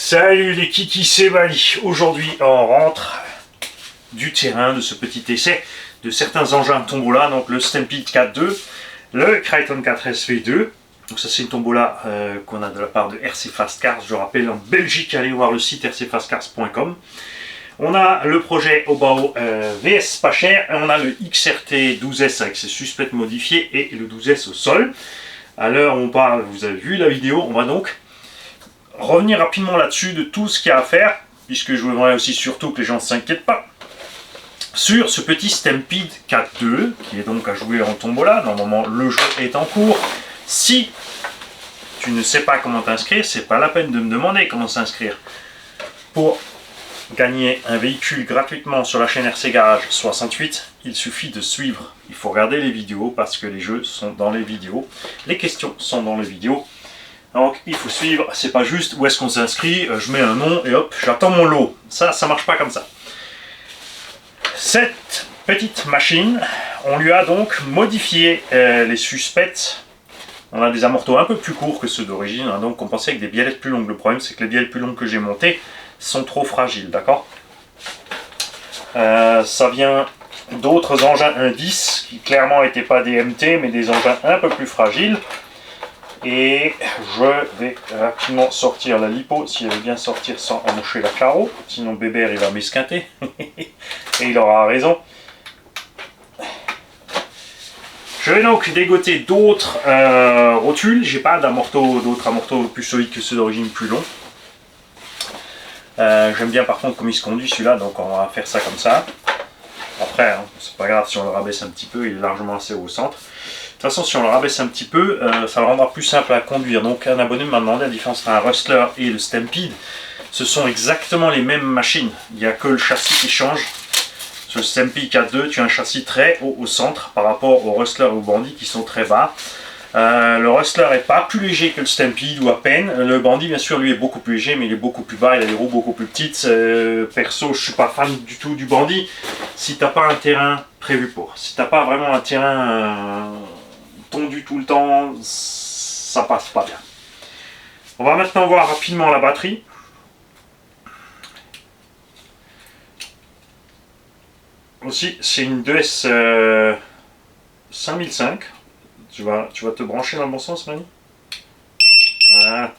Salut les kikis, c'est Mali. Aujourd'hui, on rentre du terrain de ce petit essai de certains engins tombola, donc le Stampede 4.2, le Kraton 4S V2. Donc ça c'est une tombola qu'on a de la part de RC Fast Cars, je rappelle en Belgique, allez voir le site rcfastcars.com. On a le projet Obao VS pas cher, et on a le XRT 12S avec ses suspects modifiés et le 12S au sol. À l'heure où on parle, vous avez vu la vidéo, on va donc revenir rapidement là-dessus de tout ce qu'il y a à faire, puisque je voudrais aussi surtout que les gens ne s'inquiètent pas, sur ce petit Stampede 4.2, qui est donc à jouer en tombola. Normalement le jeu est en cours. Si tu ne sais pas comment t'inscrire, c'est pas la peine de me demander comment s'inscrire. Pour gagner un véhicule gratuitement sur la chaîne RC Garage 68, il suffit de suivre. Il faut regarder les vidéos parce que les jeux sont dans les vidéos, les questions sont dans les vidéos. Donc il faut suivre, c'est pas juste où est-ce qu'on s'inscrit, je mets un nom et hop, j'attends mon lot. Ça marche pas comme ça. Cette petite machine, on lui a donc modifié les suspects. On a des amortos un peu plus courts que ceux d'origine, hein, donc on pensait avec des biellettes plus longues. Le problème c'est que les biellettes plus longues que j'ai montées sont trop fragiles, d'accord. Ça vient d'autres engins indices qui clairement n'étaient pas des MT mais des engins un peu plus fragiles. Et je vais rapidement sortir la lipo, si elle veut bien sortir sans emmocher la carreau, sinon Bébert il va m'esquinter, et il aura raison. Je vais donc dégoter d'autres rotules, j'ai pas d'autres amortos plus solides que ceux d'origine plus longs. J'aime bien par contre comme il se conduit celui-là, donc on va faire ça comme ça. Après, hein, c'est pas grave si on le rabaisse un petit peu, il est largement assez haut au centre. De toute façon, si on le rabaisse un petit peu, ça le rendra plus simple à conduire. Donc un abonné m'a demandé la différence entre un Rustler et le Stampede. Ce sont exactement les mêmes machines, il n'y a que le châssis qui change. Sur le Stampede 4.2, tu as un châssis très haut au centre par rapport au Rustler et au Bandit qui sont très bas. Le Rustler est pas plus léger que le Stampede ou à peine. Le Bandit bien sûr lui est beaucoup plus léger mais il est beaucoup plus bas, il a des roues beaucoup plus petites. Perso je suis pas fan du tout du Bandit si t'as pas un terrain prévu pour. Si t'as pas vraiment un terrain tondu tout le temps, ça passe pas bien. On va maintenant voir rapidement la batterie. Aussi c'est une 2S 5005. Tu vas te brancher dans le bon sens, Mani. Voilà.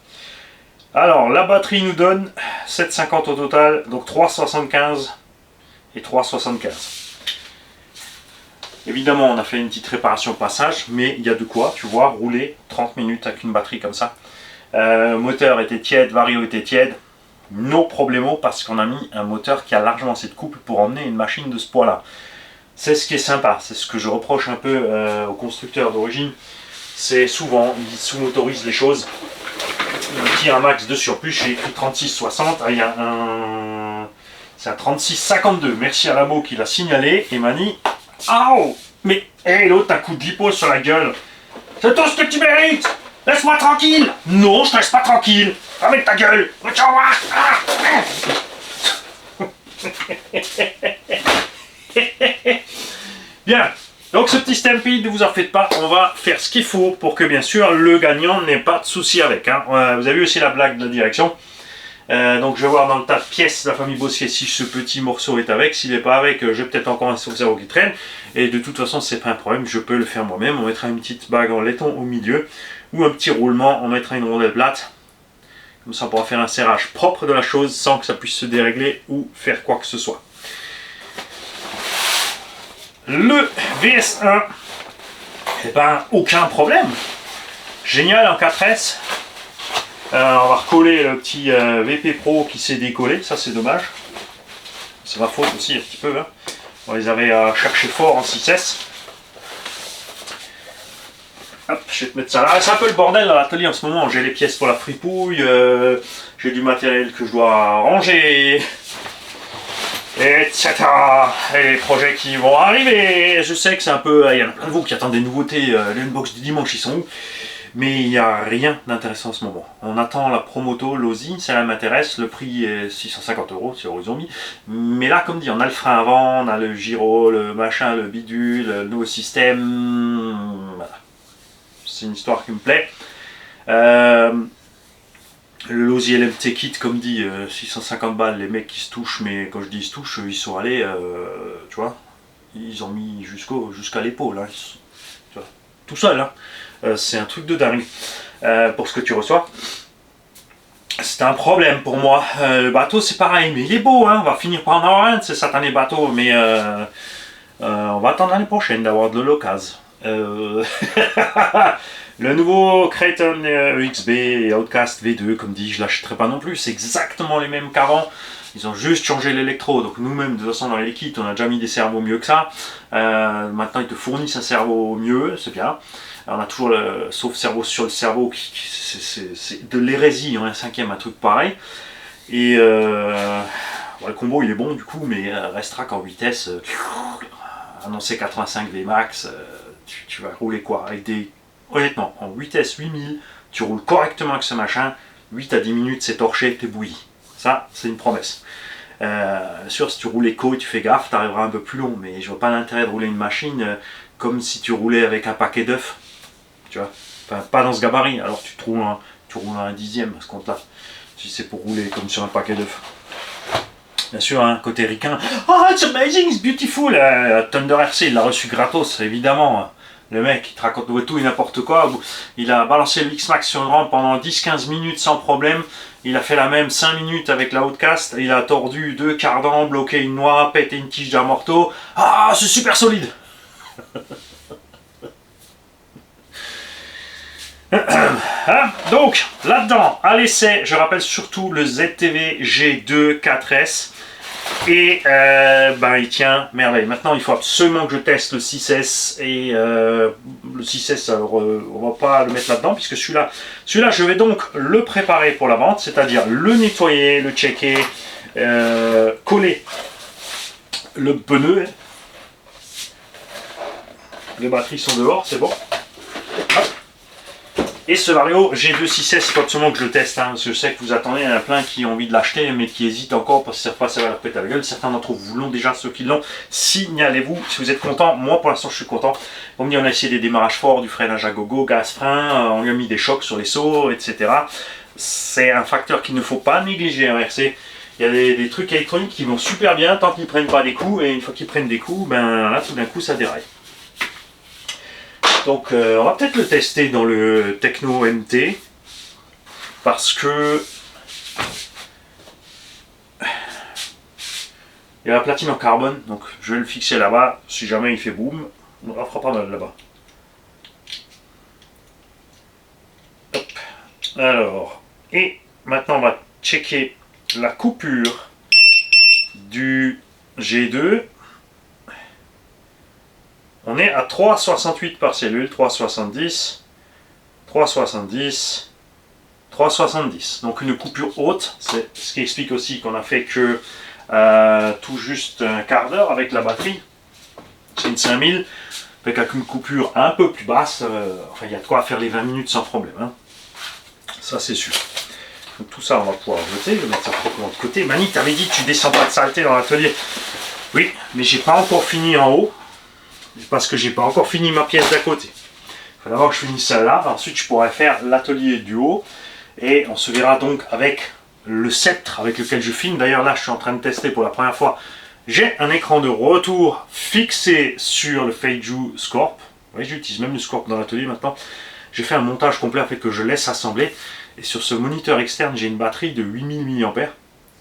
Alors, la batterie nous donne 750 au total, donc 3,75 et 3,75. Évidemment, on a fait une petite réparation au passage, mais il y a de quoi, tu vois, rouler 30 minutes avec une batterie comme ça. Moteur était tiède, vario était tiède. No problemo, parce qu'on a mis un moteur qui a largement assez de couple pour emmener une machine de ce poids-là. C'est ce qui est sympa, c'est ce que je reproche un peu aux constructeurs d'origine. C'est souvent, ils sous-motorisent les choses. Ils tirent un max de surplus. J'ai écrit 36,60. Ah, il y a un... C'est un 36,52. Merci à l'amo qui l'a signalé. Et Mani. Aouh! Mais, hé, l'autre, un coup de lipo sur la gueule. C'est tout ce que tu mérites! Laisse-moi tranquille! Non, je te laisse pas tranquille! Avec ta gueule! Bien, donc ce petit Stampede, ne vous en faites pas, on va faire ce qu'il faut pour que bien sûr le gagnant n'ait pas de souci avec. Hein. Vous avez vu aussi la blague de la direction. Donc je vais voir dans le tas de pièces de la famille Bossier si ce petit morceau est avec. S'il n'est pas avec, j'ai peut-être encore un sauve-zéro qui traîne. Et de toute façon, c'est pas un problème, je peux le faire moi-même. On mettra une petite bague en laiton au milieu ou un petit roulement, on mettra une rondelle plate. Comme ça, on pourra faire un serrage propre de la chose sans que ça puisse se dérégler ou faire quoi que ce soit. Le VS1, eh ben, aucun problème. Génial en 4S. On va recoller le petit VP Pro qui s'est décollé, ça c'est dommage. C'est ma faute aussi un petit peu. Hein. On les avait cherchés fort en 6S. Hop, je vais te mettre ça là. C'est un peu le bordel dans l'atelier en ce moment. J'ai les pièces pour la fripouille, j'ai du matériel que je dois ranger, etc. Et les projets qui vont arriver. Je sais que c'est un peu... Il y en a plein de vous qui attendent des nouveautés. Les unbox du dimanche, ils sont où? Mais il n'y a rien d'intéressant en ce moment. On attend la Promoto, l'Ozi, ça m'intéresse. Le prix est 650 € sur Horizon. Mais là, comme dit, on a le frein avant, on a le gyro, le machin, le bidule, le nouveau système. Voilà. C'est une histoire qui me plaît. Le Losi LMT kit, comme dit, 650 balles, les mecs qui se touchent, mais quand je dis ils se touchent, ils sont allés, tu vois, ils ont mis jusqu'à l'épaule, hein, tu vois, tout seul, hein. C'est un truc de dingue pour ce que tu reçois. C'est un problème pour moi. Le bateau c'est pareil, mais il est beau, hein. On va finir par en avoir un de ces satanés bateaux, mais on va attendre l'année prochaine d'avoir de l'occasion. Le nouveau Kraton EXB et Outcast V2, comme dit, je l'achèterai pas non plus. C'est exactement les mêmes qu'avant. Ils ont juste changé l'électro. Donc nous-mêmes, de toute façon, dans les kits, on a déjà mis des cerveaux mieux que ça. Maintenant, ils te fournissent un cerveau mieux, c'est bien. Alors, on a toujours le sauf cerveau sur le cerveau, c'est de l'hérésie, en un cinquième, un truc pareil. Et bon, le combo, il est bon du coup, mais restera qu'en vitesse. Annoncé 85 VMAX, tu vas rouler quoi avec des... Honnêtement, en vitesse 8000, tu roules correctement avec ce machin, 8 à 10 minutes, c'est torché, t'es bouilli. Ça, c'est une promesse. Sûr, si tu roules éco et tu fais gaffe, tu arriveras un peu plus long, mais je vois pas l'intérêt de rouler une machine comme si tu roulais avec un paquet d'œufs. Tu vois, enfin, pas dans ce gabarit, alors tu roules un dixième à ce compte-là, si c'est pour rouler comme sur un paquet d'œufs. Bien sûr, hein, côté ricain, oh, it's amazing, it's beautiful. Thunder RC, il l'a reçu gratos, évidemment. Le mec, il te raconte tout et n'importe quoi. Il a balancé le X-Max sur une rampe pendant 10-15 minutes sans problème. Il a fait la même 5 minutes avec la Outcast. Il a tordu 2 cardans, bloqué une noix, pété une tige d'amorto. Ah, c'est super solide. Hein, donc, là-dedans, à l'essai, je rappelle surtout le ZTV G2 4S. Et ben il tient merveille. Maintenant il faut absolument que je teste le 6S et le 6S, alors, on va pas le mettre là-dedans puisque celui-là je vais donc le préparer pour la vente, c'est-à-dire le nettoyer, le checker, coller le pneu. Les batteries sont dehors, c'est bon. Hop. Et ce Vario G2 6S, il faut absolument que je le teste, hein, parce que je sais que vous attendez, il y en a plein qui ont envie de l'acheter, mais qui hésitent encore parce qu'ils ne savent pas si ça va leur péter à la gueule. Certains d'entre vous l'ont déjà, ceux qui l'ont, signalez-vous si vous êtes content. Moi, pour l'instant, je suis content. On a essayé des démarrages forts, du freinage à gogo, gaz-frein, on lui a mis des chocs sur les sauts, etc. C'est un facteur qu'il ne faut pas négliger en RC. Il y a des trucs électroniques qui vont super bien tant qu'ils ne prennent pas des coups, et une fois qu'ils prennent des coups, ben là, tout d'un coup, ça déraille. Donc on va peut-être le tester dans le Techno MT parce que il y a la platine en carbone, donc je vais le fixer là-bas. Si jamais il fait boum, on ne fera pas mal là-bas. Alors, et maintenant on va checker la coupure du G2. On est à 3,68 par cellule, 3,70, 3,70, 3,70. Donc une coupure haute, c'est ce qui explique aussi qu'on a fait que tout juste un quart d'heure avec la batterie. C'est une 5000, fait qu'avec une coupure un peu plus basse, enfin il y a de quoi faire les 20 minutes sans problème. Hein. Ça c'est sûr. Donc tout ça on va pouvoir jeter, le mettre ça proprement de côté. Mani, t'avais dit tu descends pas de saleté dans l'atelier. Oui, mais j'ai pas encore fini en haut. Parce que j'ai pas encore fini ma pièce d'à côté. Il faut d'abord que je finisse celle-là, ensuite je pourrai faire l'atelier du haut, et on se verra donc avec le sceptre avec lequel je filme. D'ailleurs là je suis en train de tester pour la première fois. J'ai un écran de retour fixé sur le Feiju Scorp. Oui, j'utilise même le Scorp dans l'atelier maintenant. J'ai fait un montage complet fait que je laisse assembler, et sur ce moniteur externe j'ai une batterie de 8000 mAh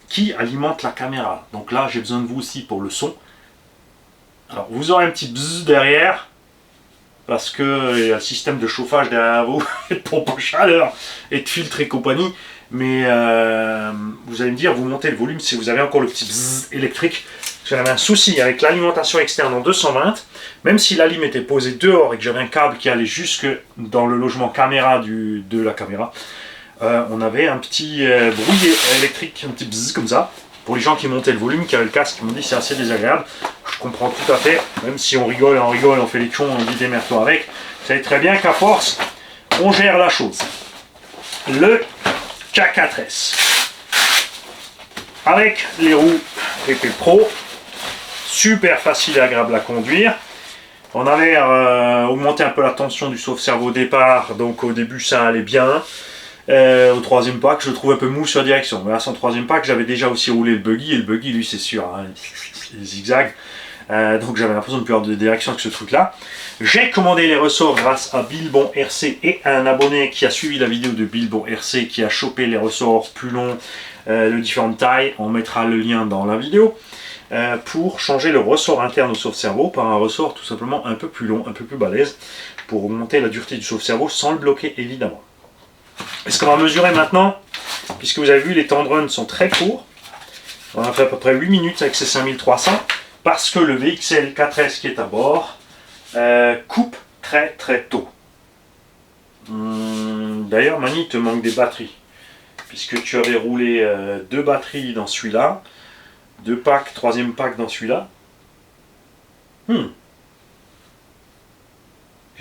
qui alimente la caméra. Donc là j'ai besoin de vous aussi pour le son. Alors vous aurez un petit bzzz derrière parce que il y a le système de chauffage derrière vous, de pompe à chaleur et de filtre et compagnie, mais vous allez me dire, vous montez le volume si vous avez encore le petit bzzz électrique. J'avais un souci avec l'alimentation externe en 220, même si la lime était posée dehors et que j'avais un câble qui allait jusque dans le logement caméra de la caméra, on avait un petit bruit électrique, un petit bzzz comme ça. Pour les gens qui montaient le volume, qui avaient le casque, ils m'ont dit c'est assez désagréable. Je comprends tout à fait, même si on rigole, on fait les cons, on dit démerde-toi avec. Vous savez très bien qu'à force, on gère la chose. Le K4S. Avec les roues PP Pro, super facile et agréable à conduire. On avait augmenté un peu la tension du sauve-cerveau au départ, donc au début ça allait bien. Au troisième pack, je le trouve un peu mou sur la direction. Mais à son troisième pack, j'avais déjà aussi roulé le buggy, et le buggy, lui, c'est sûr, hein, il zigzag. Donc j'avais l'impression de ne plus avoir de direction avec ce truc-là. J'ai commandé les ressorts grâce à Billbon RC et à un abonné qui a suivi la vidéo de Billbon RC, qui a chopé les ressorts plus longs de différentes tailles. On mettra le lien dans la vidéo. Pour changer le ressort interne au sauve-cerveau par un ressort tout simplement un peu plus long, un peu plus balèze, pour augmenter la dureté du sauve-cerveau sans le bloquer évidemment. Et ce qu'on va mesurer maintenant, puisque vous avez vu les temps de run sont très courts, on a fait à peu près 8 minutes avec ces 5300, parce que le VXL 4S qui est à bord coupe très très tôt. D'ailleurs Mani, il te manque des batteries, puisque tu avais roulé 2 batteries dans celui-là, 2 packs, 3e pack dans celui-là. Tu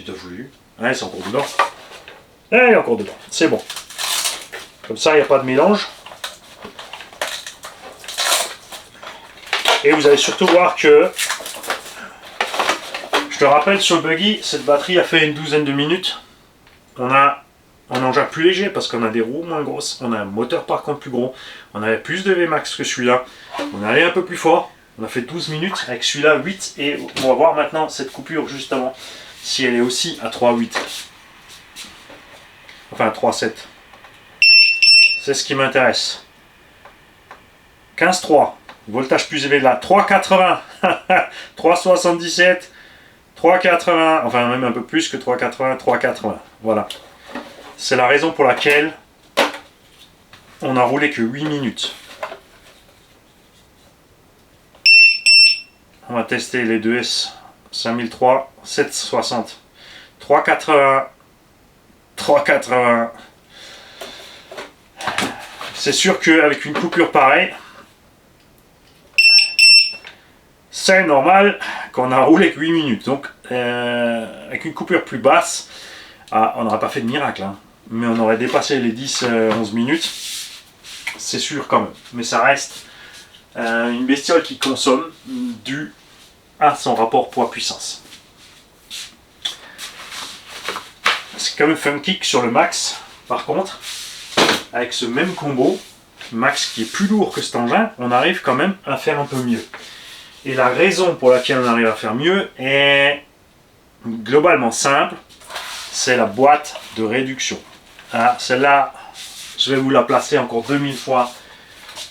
t'as voulu. Ouais, c'est encore dedans. Il est encore dedans, c'est bon. Comme ça, il n'y a pas de mélange. Et vous allez surtout voir que, je te rappelle, sur le buggy, cette batterie a fait une douzaine de minutes. On a un engin plus léger parce qu'on a des roues moins grosses. On a un moteur par contre plus gros. On avait plus de Vmax que celui-là. On est allé un peu plus fort. On a fait 12 minutes avec celui-là 8. Et on va voir maintenant cette coupure justement, si elle est aussi à 3.8. Enfin 3.7. C'est ce qui m'intéresse. 15.3. Voltage plus élevé là. 3.80. 3.77. 3.80. Enfin même un peu plus que 3.80. 3.80. Voilà. C'est la raison pour laquelle on a roulé que 8 minutes. On va tester les 2S 5003, 760, 380, 380. C'est sûr qu'avec une coupure pareille, c'est normal qu'on a roulé que 8 minutes. Donc avec une coupure plus basse, on n'aurait pas fait de miracle, hein, mais on aurait dépassé les 10-11 minutes. C'est sûr quand même. Mais ça reste une bestiole qui consomme dû à son rapport poids-puissance. C'est quand même funky que sur le Max, par contre, avec ce même combo, Max qui est plus lourd que cet engin, on arrive quand même à faire un peu mieux. Et la raison pour laquelle on arrive à faire mieux est globalement simple, c'est la boîte de réduction. Celle-là, je vais vous la placer encore 2000 fois,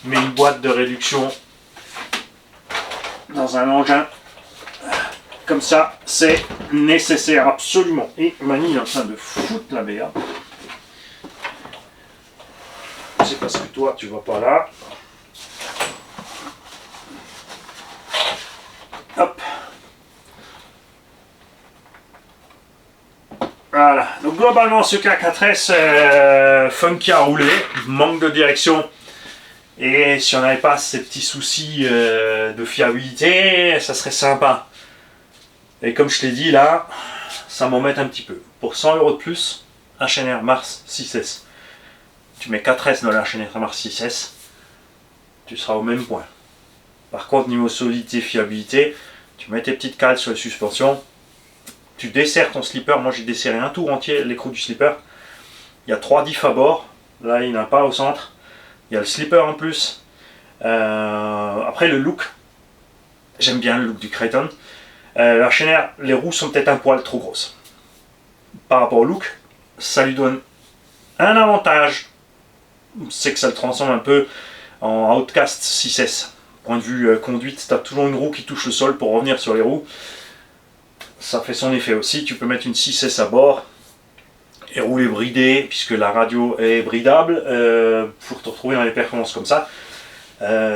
mais une boîte de réduction dans un engin comme ça, c'est nécessaire absolument. Et Mani est en train de foutre la BA. C'est parce que toi, tu vas pas là. Hop. Voilà. Donc globalement, ce K4S funky à rouler, manque de direction. Et si on n'avait pas ces petits soucis de fiabilité, ça serait sympa. Et comme je t'ai dit là, ça m'embête un petit peu. Pour 100 € de plus, HNR Mars 6S. Tu mets 4S dans la HNR Mars 6S, tu seras au même point. Par contre, niveau solidité, fiabilité, tu mets tes petites cales sur les suspensions, tu desserres ton slipper. Moi j'ai desserré un tour entier l'écrou du slipper. Il y a 3 diffs à bord, là il n'y en a pas au centre. Il y a le slipper en plus. Après le look, j'aime bien le look du Kraton. La HNR, les roues sont peut-être un poil trop grosses. Par rapport au look, ça lui donne un avantage, c'est que ça le transforme un peu en Outcast 6S. Point de vue conduite, tu as toujours une roue qui touche le sol pour revenir sur les roues. Ça fait son effet aussi. Tu peux mettre une 6S à bord et rouler bridé, puisque la radio est bridable, pour te retrouver dans les performances comme ça.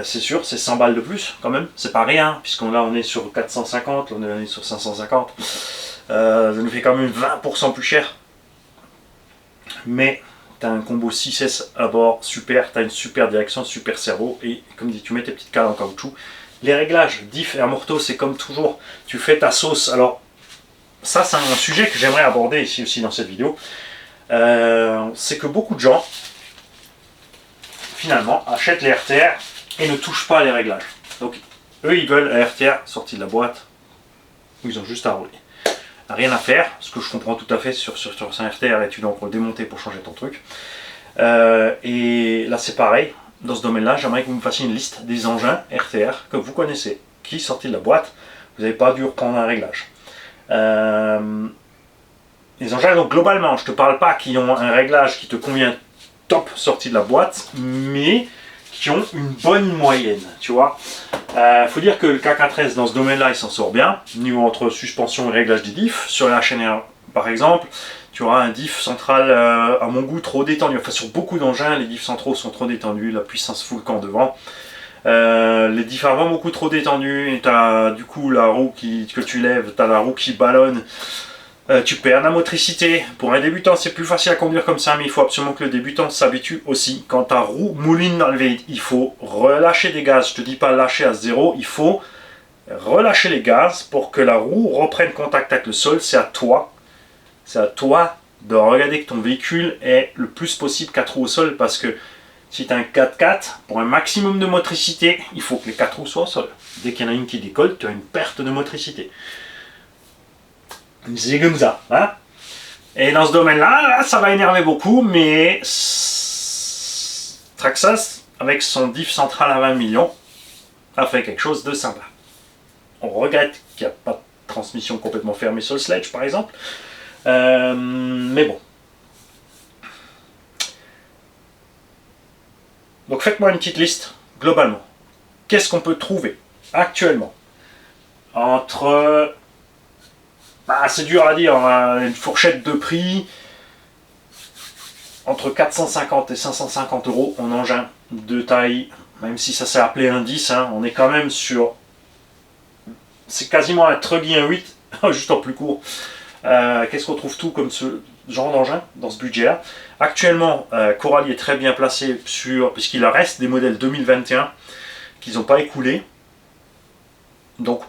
C'est sûr, c'est 100 balles de plus quand même, c'est pas rien, puisqu'on là on est sur 450, là on est sur 550, ça nous fait quand même 20% plus cher. Mais tu as un combo 6S à bord, super, tu as une super direction, super cerveau, et comme dit, tu mets tes petites cales en caoutchouc. Les réglages, diff et amorto, c'est comme toujours, tu fais ta sauce. Alors ça c'est un sujet que j'aimerais aborder ici aussi dans cette vidéo, c'est que beaucoup de gens finalement achètent les RTR et ne touchent pas les réglages. Donc eux ils veulent un RTR sorti de la boîte, ils ont juste à rouler. Rien à faire, ce que je comprends tout à fait sur un RTR, et tu dois encore le démonter pour changer ton truc. Et là c'est pareil, dans ce domaine-là, j'aimerais que vous me fassiez une liste des engins RTR que vous connaissez, qui sortis de la boîte, vous n'avez pas dû reprendre un réglage. Les engins, donc globalement, je ne te parle pas qui ont un réglage qui te convient top sorti de la boîte, mais qui ont une bonne moyenne, tu vois. Faut dire que le K4S dans ce domaine-là, il s'en sort bien, niveau entre suspension et réglage des diffs. Sur la HNR, par exemple, tu auras un diff central, à mon goût, trop détendu. Enfin, sur beaucoup d'engins, les diffs centraux sont trop détendus, la puissance full camp devant. Les diffs avant beaucoup trop détendus, et tu as du coup la roue que tu lèves, tu as la roue qui ballonne. Tu perds la motricité. Pour un débutant, c'est plus facile à conduire comme ça, mais il faut absolument que le débutant s'habitue aussi. Quand ta roue mouline dans le vide, il faut relâcher des gaz. Je te dis pas lâcher à zéro, il faut relâcher les gaz pour que la roue reprenne contact avec le sol. C'est à toi. C'est à toi de regarder que ton véhicule est le plus possible 4 roues au sol, parce que si tu as un 4x4, pour un maximum de motricité, il faut que les 4 roues soient au sol. Dès qu'il y en a une qui décolle, tu as une perte de motricité. C'est comme ça, hein. Et dans ce domaine-là, ça va énerver beaucoup, mais Traxxas, avec son diff central à 20 millions, a fait quelque chose de sympa. On regrette qu'il n'y a pas de transmission complètement fermée sur le Sledge, par exemple. Mais bon. Donc faites-moi une petite liste, globalement. Qu'est-ce qu'on peut trouver actuellement entre... c'est dur à dire, une fourchette de prix entre 450 et 550 € en engin de taille, même si ça s'est appelé un 10, hein, on est quand même sur... C'est quasiment un Truggy 1.8, juste en plus court. Qu'est-ce qu'on trouve tout comme ce genre d'engin dans ce budget-là? Actuellement, Coralie est très bien placé sur... puisqu'il reste des modèles 2021 qu'ils n'ont pas écoulés. Donc,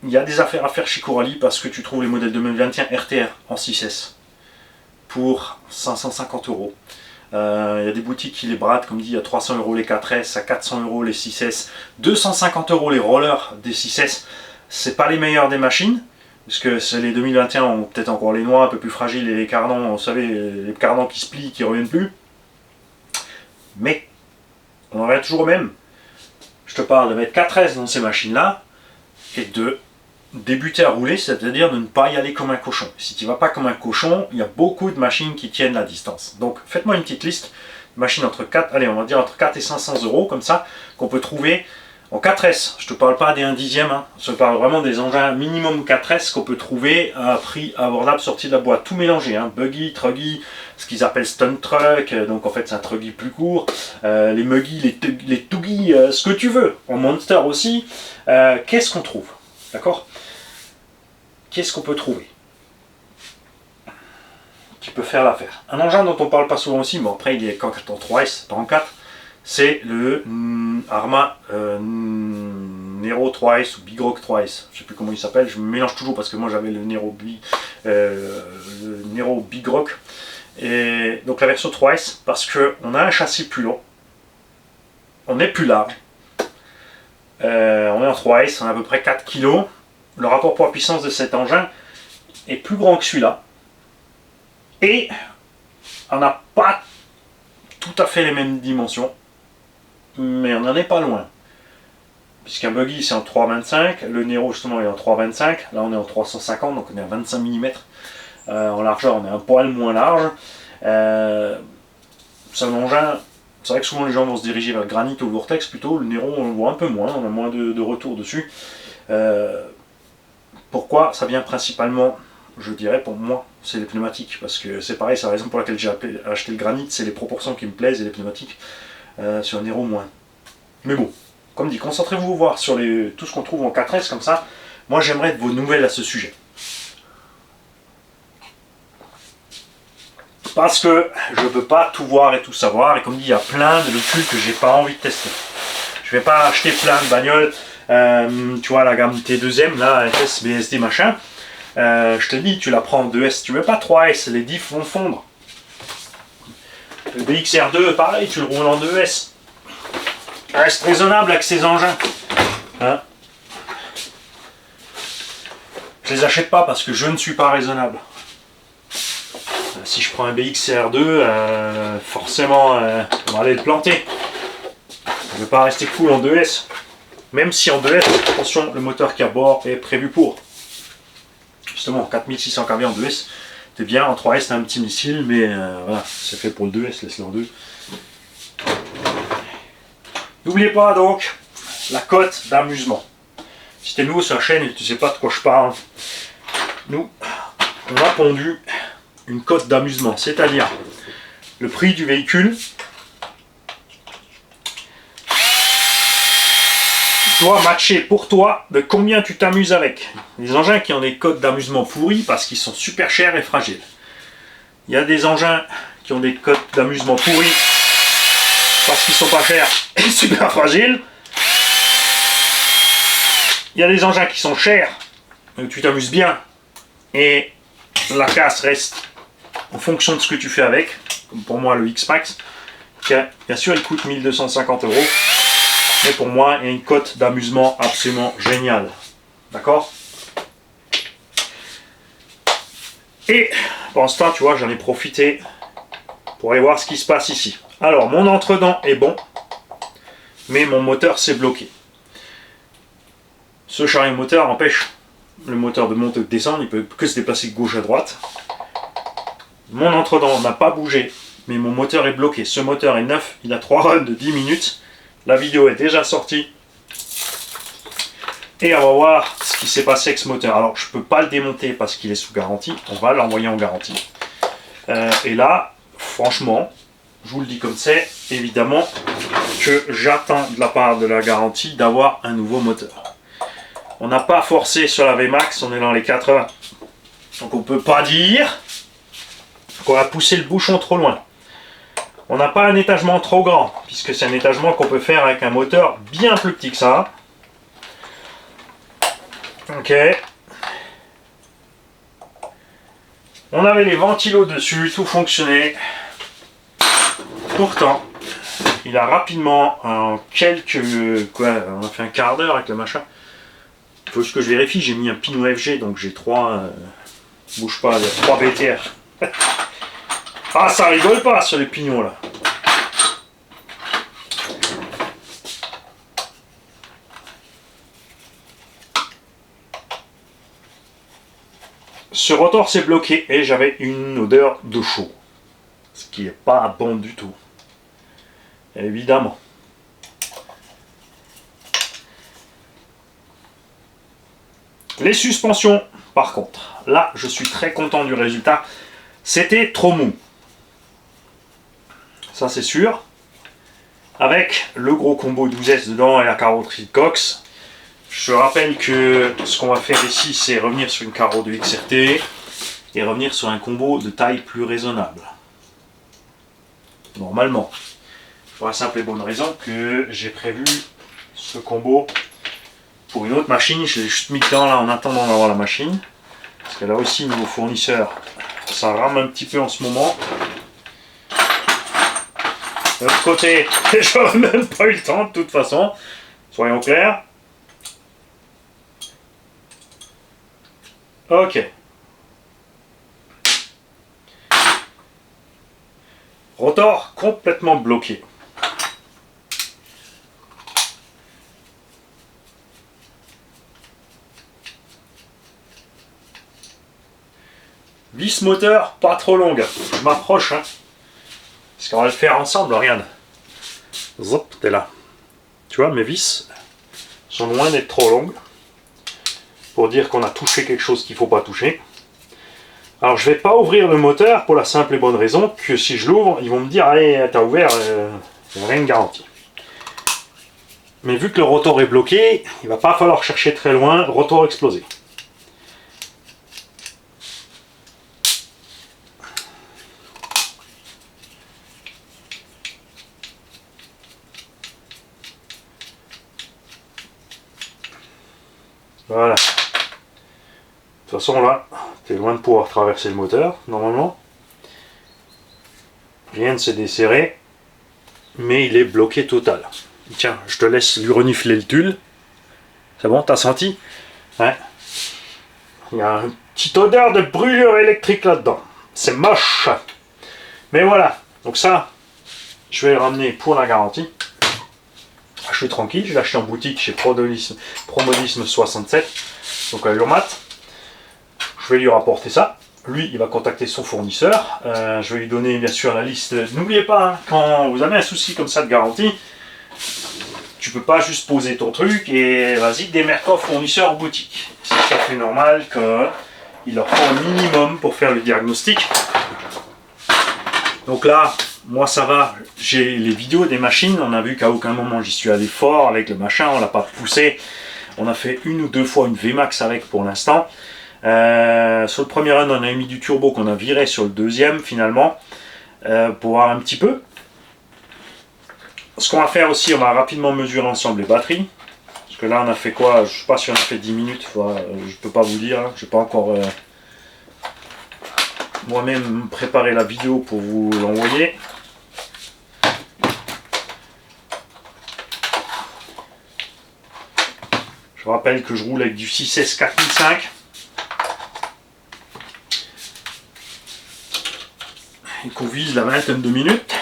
il y a des affaires à faire chez Coralie, parce que tu trouves les modèles 2021 RTR en 6S pour 550 €. Il y a des boutiques qui les bradent, comme dit, à 300 € les 4S, à 400 € les 6S, 250 € les rollers des 6S. C'est pas les meilleurs des machines, parce que les 2021 ont peut-être encore les noix un peu plus fragiles et les cardans, vous savez, les cardans qui se plient, qui reviennent plus. Mais on en revient toujours au même. Je te parle de mettre 4S dans ces machines-là et de débuter à rouler, c'est-à-dire de ne pas y aller comme un cochon. Si tu ne vas pas comme un cochon, il y a beaucoup de machines qui tiennent la distance. Donc faites-moi une petite liste de machines entre 4, allez, on va dire entre 4 et 500 € comme ça, qu'on peut trouver en 4S. Je ne te parle pas des 1/10, hein. Je te parle vraiment des engins minimum 4S qu'on peut trouver à un prix abordable sorti de la boîte, tout mélangé, hein. Buggy, truggy, ce qu'ils appellent stunt truck, donc en fait c'est un truggy plus court, les muggy, les tuggy, ce que tu veux, en monster aussi. Qu'est-ce qu'on trouve? D'accord? Qu'est-ce qu'on peut trouver qui peut faire l'affaire? Un engin dont on ne parle pas souvent aussi, mais après il est en 3S, pas en 4, c'est le Arrma Nero 3S ou Bigrock 3S. Je ne sais plus comment il s'appelle, je me mélange toujours parce que moi j'avais le Nero Bigrock. Et donc la version 3S, parce qu'on a un châssis plus long, on est plus large, on est en 3S, on a à peu près 4 kg. Le rapport poids-puissance de cet engin est plus grand que celui-là. Et on n'a pas tout à fait les mêmes dimensions, mais on n'en est pas loin. Puisqu'un buggy c'est en 3,25, le Nero justement est en 3,25, là on est en 350, donc on est à 25 mm. En largeur on est un poil moins large. C'est un engin, c'est vrai que souvent les gens vont se diriger vers le Granit ou le Vortex plutôt, le Nero on le voit un peu moins, on a moins de retour dessus. Pourquoi? Ça vient principalement, je dirais pour moi, c'est les pneumatiques, parce que c'est pareil, c'est la raison pour laquelle j'ai acheté le Granit, c'est les proportions qui me plaisent et les pneumatiques, sur un Nero moins. Mais bon, comme dit, concentrez-vous voir sur tout ce qu'on trouve en 4S comme ça. Moi j'aimerais de vos nouvelles à ce sujet. Parce que je ne peux pas tout voir et tout savoir, et comme dit, il y a plein de véhicules que j'ai pas envie de tester. Je vais pas acheter plein de bagnoles. Tu vois la gamme T2M là, FS, BSD machin, je te dis tu la prends en 2S, tu veux pas 3S, les diffs vont fondre. Le BXR2 pareil, tu le roules en 2S. Reste raisonnable avec ces engins, hein. Je les achète pas parce que je ne suis pas raisonnable. si je prends un BXR2, forcément, on va aller le planter. Je ne vais pas rester cool en 2S. Même si en 2S, attention, le moteur qui est à bord est prévu pour. Justement, 4600 kV en 2S, c'est bien. En 3S, c'est un petit missile, mais voilà, c'est fait pour le 2S, laisse-le en 2. N'oubliez pas donc la cote d'amusement. Si tu es nouveau sur la chaîne et que tu ne sais pas de quoi je parle, nous, on a pondu une cote d'amusement, c'est-à-dire le prix du véhicule doit matcher pour toi de combien tu t'amuses avec. Les engins qui ont des cotes d'amusement pourris parce qu'ils sont super chers et fragiles. Il y a des engins qui ont des cotes d'amusement pourris parce qu'ils sont pas chers et super fragiles. Il y a des engins qui sont chers, tu t'amuses bien et la casse reste en fonction de ce que tu fais avec. Comme pour moi le X-Max, qui bien sûr il coûte 1250 €, mais pour moi il y a une cote d'amusement absolument géniale. D'accord? Et pendant ce temps, tu vois, j'en ai profité pour aller voir ce qui se passe ici. Alors, mon entre-dents est bon, mais mon moteur s'est bloqué. Ce chariot moteur empêche le moteur de monter ou de descendre, il peut que se déplacer de gauche à droite. Mon entre-dents n'a pas bougé, mais mon moteur est bloqué. Ce moteur est neuf, il a 3 runs de 10 minutes. La vidéo est déjà sortie. Et on va voir ce qui s'est passé avec ce moteur. Alors, je ne peux pas le démonter parce qu'il est sous garantie. On va l'envoyer en garantie. Et là, franchement, je vous le dis comme c'est, évidemment que j'attends de la part de la garantie d'avoir un nouveau moteur. On n'a pas forcé sur la VMAX, on est dans les 80. Donc on ne peut pas dire qu'on a poussé le bouchon trop loin. On n'a pas un étagement trop grand, puisque c'est un étagement qu'on peut faire avec un moteur bien plus petit que ça. Ok. On avait les ventilos dessus, tout fonctionnait. Pourtant, il a rapidement, en quelques... Quoi, on a fait un quart d'heure avec le machin. Il faut juste que je vérifie, j'ai mis un pin FG, donc j'ai 3... bouge pas, il y a 3 BTR. Ah, ça rigole pas sur les pignons là. Ce rotor s'est bloqué et j'avais une odeur de chaud. Ce qui n'est pas bon du tout. Évidemment. Les suspensions, par contre, là je suis très content du résultat. C'était trop mou. Ça c'est sûr. Avec le gros combo 12S dedans et la carrosserie de Cox. Je rappelle que ce qu'on va faire ici, c'est revenir sur une carreau de XRT et revenir sur un combo de taille plus raisonnable. Normalement. Pour la simple et bonne raison que j'ai prévu ce combo pour une autre machine. Je l'ai juste mis dedans là en attendant d'avoir la machine. Parce que là aussi, niveau fournisseur, ça rame un petit peu en ce moment. De l'autre côté, j'aurais même pas eu le temps de toute façon. Soyons clairs. Ok. Rotor complètement bloqué. Vis moteur pas trop longue. Je m'approche. Hein. Parce qu'on va le faire ensemble, regarde. Zop, t'es là. Tu vois, mes vis sont loin d'être trop longues. Pour dire qu'on a touché quelque chose qu'il ne faut pas toucher. Alors je ne vais pas ouvrir le moteur pour la simple et bonne raison que si je l'ouvre, ils vont me dire allez, t'as ouvert, il n'y a rien de garanti. Mais vu que le rotor est bloqué, il ne va pas falloir chercher très loin, rotor explosé. Voilà. De toute façon là, tu es loin de pouvoir traverser le moteur, normalement. Rien ne s'est desserré, mais il est bloqué total. Tiens, je te laisse lui renifler le tulle. C'est bon, t'as senti? Ouais. Il y a une petite odeur de brûlure électrique là-dedans. c'est moche. Mais voilà, donc ça, je vais le ramener pour la garantie. Je suis tranquille, je l'ai acheté en boutique chez Promodisme 67, donc à Urmat. Je vais lui rapporter ça. Lui, il va contacter son fournisseur. Je vais lui donner bien sûr la liste. N'oubliez pas, hein, quand vous avez un souci comme ça de garantie, tu peux pas juste poser ton truc et vas-y, démerde-toi fournisseur ou boutique. C'est tout à fait normal qu'il leur faut un minimum pour faire le diagnostic. Donc là, moi ça va, j'ai les vidéos des machines, on a vu qu'à aucun moment j'y suis allé fort avec le machin, on l'a pas poussé. On a fait une ou deux fois une VMAX avec pour l'instant. Sur le premier run, on a mis du turbo qu'on a viré sur le deuxième finalement, pour voir un petit peu. Ce qu'on va faire aussi, on va rapidement mesurer ensemble les batteries. Parce que là, on a fait quoi? Je ne sais pas si on a fait 10 minutes, je ne peux pas vous dire. Hein. Je n'ai pas encore moi-même préparé la vidéo pour vous l'envoyer. Je rappelle que je roule avec du 6S 4005. Et qu'on vise la vingtaine de minutes.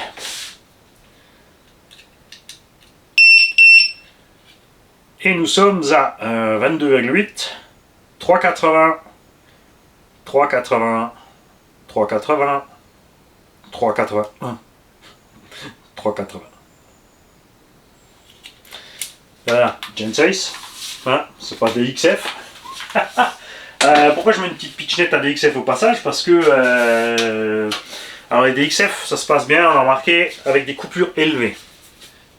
Et nous sommes à 22,8, 3,80, 3,80, 3,80, 3,81, 3,80. Voilà, Gen 6, hein, c'est pas DXF. Pourquoi je mets une petite pitchnette à DXF au passage? Parce que alors les DXF, ça se passe bien, on a remarqué, avec des coupures élevées.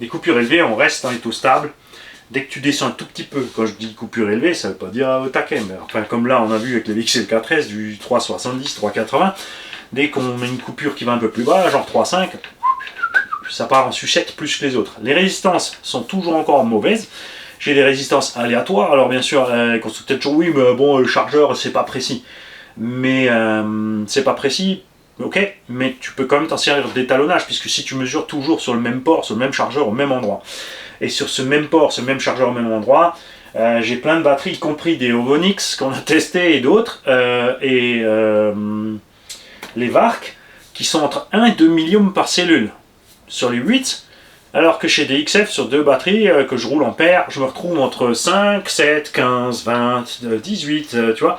Des coupures élevées, on reste dans les taux stables. Dès que tu descends un tout petit peu, quand je dis coupure élevée, ça ne veut pas dire au taquet, mais enfin comme là on a vu avec le XL4S du 3,70, 3,80, dès qu'on met une coupure qui va un peu plus bas, genre 3,5, ça part en sucette plus que les autres. Les résistances sont toujours encore mauvaises. J'ai des résistances aléatoires, alors bien sûr, les constructeurs disent oui, mais bon, le chargeur c'est pas précis. Mais c'est pas précis, ok, mais tu peux quand même t'en servir d'étalonnage, puisque si tu mesures toujours sur le même port, sur le même chargeur, au même endroit, et sur ce même port, ce même chargeur au même endroit, j'ai plein de batteries, y compris des Ovonix qu'on a testé et d'autres, les VARC, qui sont entre 1 et 2 milliohms par cellule sur les 8, alors que chez DXF, sur deux batteries que je roule en paire, je me retrouve entre 5, 7, 15, 20, 18, tu vois,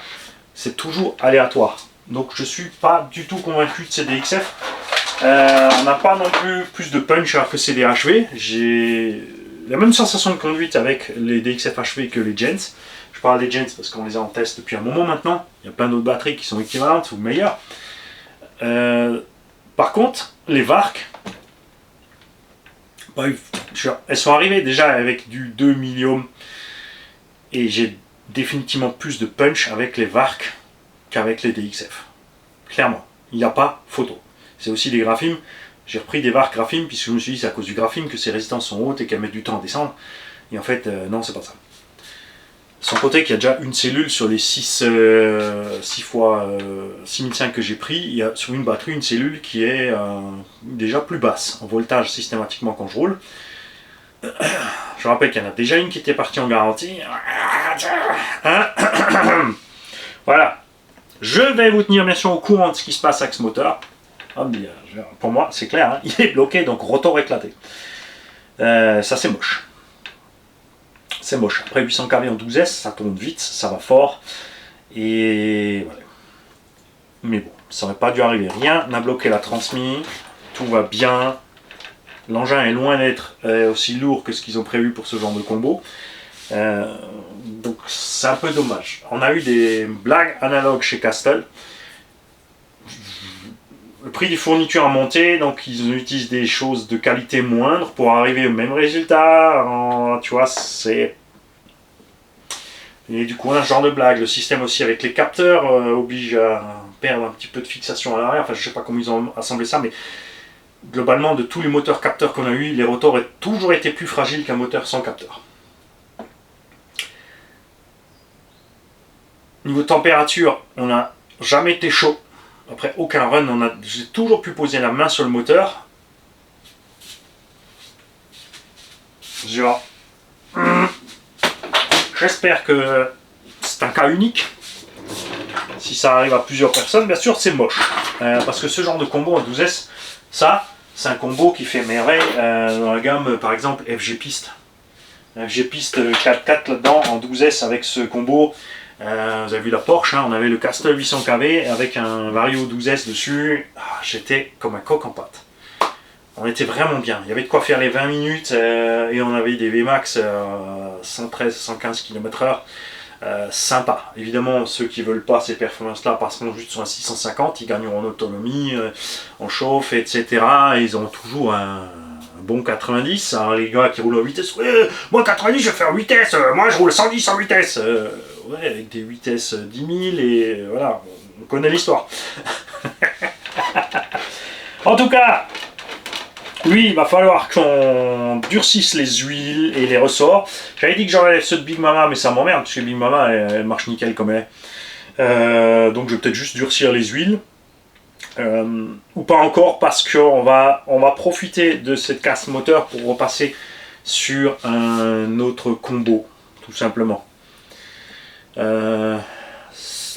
c'est toujours aléatoire. Donc je suis pas du tout convaincu de ces DXF. On n'a pas non plus de punch alors que c'est des HV. J'ai la même sensation de conduite avec les DXF HV que les Gens. Je parle des Gens parce qu'on les a en test depuis un moment maintenant. Il y a plein d'autres batteries qui sont équivalentes ou meilleures. Par contre, les VARC, elles sont arrivées déjà avec du 2 milliohms et j'ai définitivement plus de punch avec les VARC qu'avec les DXF. Clairement, il n'y a pas photo. C'est aussi des graphimes. J'ai repris des VARC graphimes puisque je me suis dit c'est à cause du graphime que ces résistances sont hautes et qu'elles mettent du temps à descendre. Et en fait, non, c'est pas ça. Sans compter qu'il y a déjà une cellule sur les 6 fois 6005 que j'ai pris, il y a sur une batterie une cellule qui est déjà plus basse en voltage systématiquement quand je roule. Je rappelle qu'il y en a déjà une qui était partie en garantie. Voilà. Je vais vous tenir bien sûr au courant de ce qui se passe avec ce moteur. Pour moi, c'est clair, hein, il est bloqué, donc rotor éclaté. Ça, c'est moche. C'est moche. Après 800 kV en 12S, ça tourne vite, ça va fort. Et voilà. Mais bon, ça n'aurait pas dû arriver. Rien n'a bloqué la transmission. Tout va bien. L'engin est loin d'être aussi lourd que ce qu'ils ont prévu pour ce genre de combo. Donc c'est un peu dommage. On a eu des blagues analogues chez Castle. Le prix des fournitures a monté, donc ils utilisent des choses de qualité moindre pour arriver au même résultat. Tu vois, c'est... Et du coup, on a ce genre de blague. Le système aussi avec les capteurs oblige à perdre un petit peu de fixation à l'arrière. Enfin, je sais pas comment ils ont assemblé ça, mais globalement, de tous les moteurs capteurs qu'on a eu, les rotors ont toujours été plus fragiles qu'un moteur sans capteur. Niveau température, on n'a jamais été chaud. Après aucun run, j'ai toujours pu poser la main sur le moteur. Genre, j'espère que c'est un cas unique. si ça arrive à plusieurs personnes, bien sûr c'est moche. Parce que ce genre de combo en 12S, ça, c'est un combo qui fait merveille dans la gamme, par exemple, FG Piste. FG Piste 4x4 là-dedans, en 12S avec ce combo. Vous avez vu la Porsche, hein, on avait le Castle 800 kV avec un Vario 12S dessus. J'étais comme un coq en pâte. On était vraiment bien. Il y avait de quoi faire les 20 minutes et on avait des VMAX 113, 115 km/h. Sympa. Évidemment, ceux qui veulent pas ces performances-là passeront juste sur un 650. Ils gagneront en autonomie, en chauffe, etc. Et ils auront toujours un bon 90. Alors, les gars qui roulent en vitesse, moi 90 je vais faire vitesse, moi je roule 110 en vitesse. Ouais, avec des vitesses 10 000 et voilà, on connaît l'histoire. En tout cas, oui, il va falloir qu'on durcisse les huiles et les ressorts. J'avais dit que j'enlève ceux de Big Mama, mais ça m'emmerde parce que Big Mama elle marche nickel comme elle est. Donc je vais peut-être juste durcir les huiles. Ou pas encore parce qu'on va profiter de cette casse moteur pour repasser sur un autre combo, tout simplement.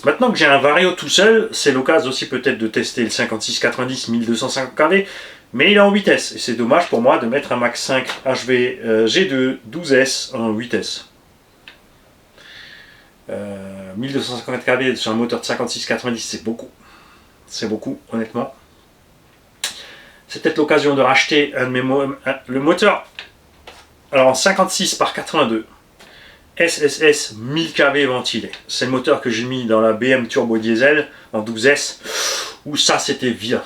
Maintenant que j'ai un Vario tout seul, c'est l'occasion aussi peut-être de tester le 5690 1250 kV, mais il est en vitesse et c'est dommage pour moi de mettre un Max 5 HV G2 12S en 8S. 1250 kV sur un moteur de 5690, c'est beaucoup honnêtement. C'est peut-être l'occasion de racheter un de mes le moteur. Alors en 56 par 82. SSS 1000 kV ventilé. C'est le moteur que j'ai mis dans la BM Turbo Diesel en 12S. Où ça c'était bien.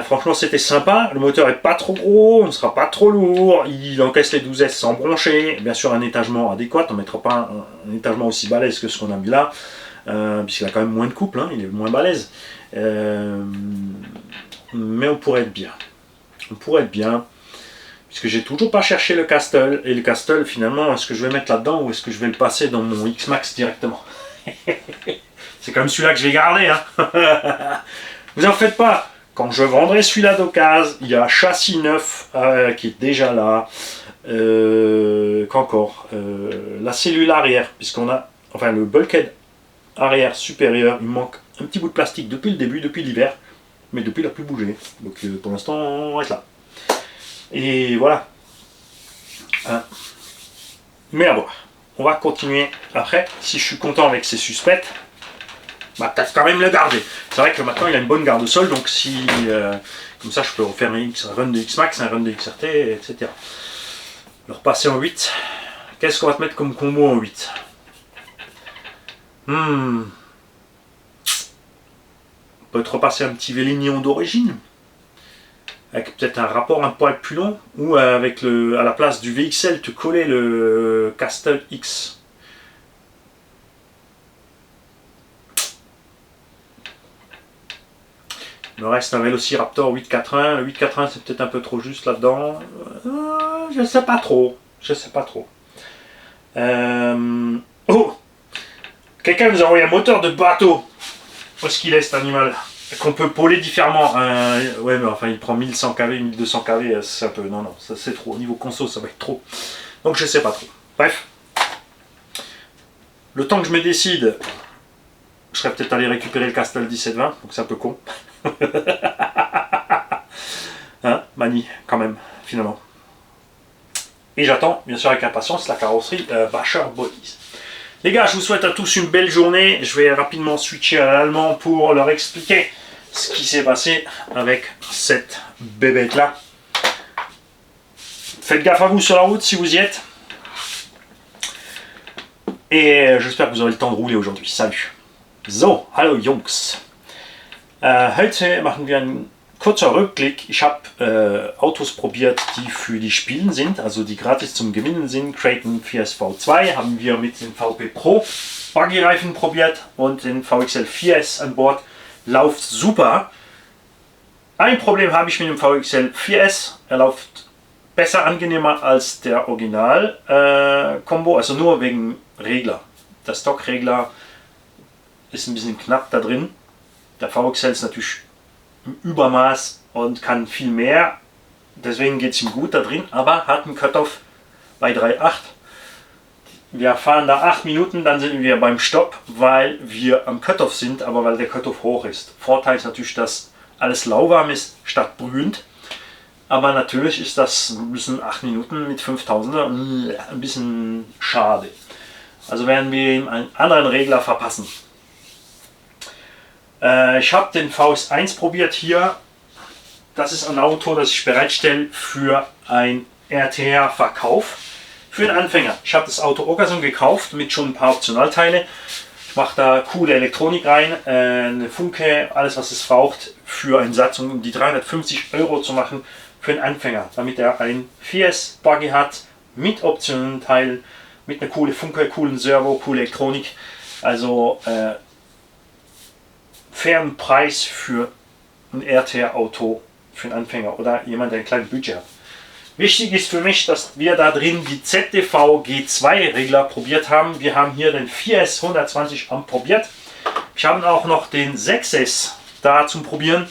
Franchement c'était sympa. Le moteur est pas trop gros, on ne sera pas trop lourd. Il encaisse les 12S sans broncher. Bien sûr un étagement adéquat. On ne mettra pas un étagement aussi balèze que ce qu'on a mis là. Puisqu'il a quand même moins de couple, hein, il est moins balèze. Mais on pourrait être bien. On pourrait être bien. Puisque j'ai toujours pas cherché le Castle, et le Castle finalement, est-ce que je vais mettre là-dedans ou est-ce que je vais le passer dans mon X-Max directement? C'est comme celui-là que je vais garder, hein. Vous en faites pas, quand je vendrai celui-là d'occasion, il y a un châssis neuf qui est déjà là, qu'encore, la cellule arrière, puisqu'on a, enfin le bulkhead arrière supérieur, il manque un petit bout de plastique depuis le début, depuis l'hiver, mais depuis il n'a plus bougé, donc pour l'instant on reste là. Et voilà. Mais à voir. On va continuer après. Si je suis content avec ces suspects, bah peut-être quand même le garder. C'est vrai que maintenant il a une bonne garde-sol, donc si comme ça je peux refaire un run de X-Max, un run de XRT, etc. Le repasser en 8. Qu'est-ce qu'on va te mettre comme combo en 8? On peut te repasser un petit Vélignon d'origine. Avec peut-être un rapport un poil plus long, ou avec à la place du VXL, te coller le Castle X. Le reste, un Velociraptor 881. Le 881, c'est peut-être un peu trop juste là-dedans. Je sais pas trop. Je sais pas trop. Oh! Quelqu'un nous a envoyé un moteur de bateau. Où est-ce qu'il est cet animal? Qu'on peut poler différemment. Ouais, mais enfin, il prend 1100 kV, 1200 kV, c'est un peu. Non, non, ça c'est trop. Au niveau conso, ça va être trop. Donc, je sais pas trop. Bref. Le temps que je me décide, je serais peut-être allé récupérer le Castle 1720, donc c'est un peu con. Hein, Mani, quand même, finalement. Et j'attends, bien sûr, avec impatience, la carrosserie Bacher Bodies. Les gars, je vous souhaite à tous une belle journée. Je vais rapidement switcher à l'allemand pour leur expliquer ce qui s'est passé avec cette bébête-là. Faites gaffe à vous sur la route si vous y êtes. Et j'espère que vous aurez le temps de rouler aujourd'hui. Salut. So, hallo Jungs. Heute machen wir einen kurzer Rückblick. Ich habe Autos probiert, die für die Spielen sind, also die gratis zum Gewinnen sind. Kraton 4SV2 haben wir mit dem VP Pro Buggy-Reifen probiert und den VXL 4S an Bord. Läuft super. Ein Problem habe ich mit dem VXL 4S. Er läuft besser, angenehmer als der Original-Kombo, also nur wegen Regler. Der Stock-Regler ist ein bisschen knapp da drin. Der VXL ist natürlich im Übermaß und kann viel mehr, deswegen geht es ihm gut da drin, aber hat einen Cut-Off bei 3,8. Wir fahren da 8 Minuten, dann sind wir beim Stopp, weil wir am Cut-Off sind, aber weil der Cut-Off hoch ist. Vorteil ist natürlich, dass alles lauwarm ist, statt brühend. Aber natürlich ist das ein bisschen 8 Minuten mit 5000er ein bisschen schade. Also werden wir ihm einen anderen Regler verpassen. Ich habe den VS1 probiert hier. Das ist ein Auto, das ich bereitstelle für ein RTR-Verkauf. Für einen Anfänger. Ich habe das Auto Occasion gekauft mit schon ein paar Optionalteile. Ich mache da coole Elektronik rein, eine Funke, alles was es braucht für einen Satz, um die 350 € zu machen für einen Anfänger. Damit er ein 4S Buggy hat mit optionalen Teilen, mit einer coole Funke, coolen Servo, coole Elektronik. Also fairen Preis für ein RTR-Auto für einen Anfänger oder jemand, der ein kleines Budget hat. Wichtig ist für mich, dass wir da drin die ZTV G2 Regler probiert haben. Wir haben hier den 4S 120 Amp probiert. Ich habe auch noch den 6S da zum Probieren,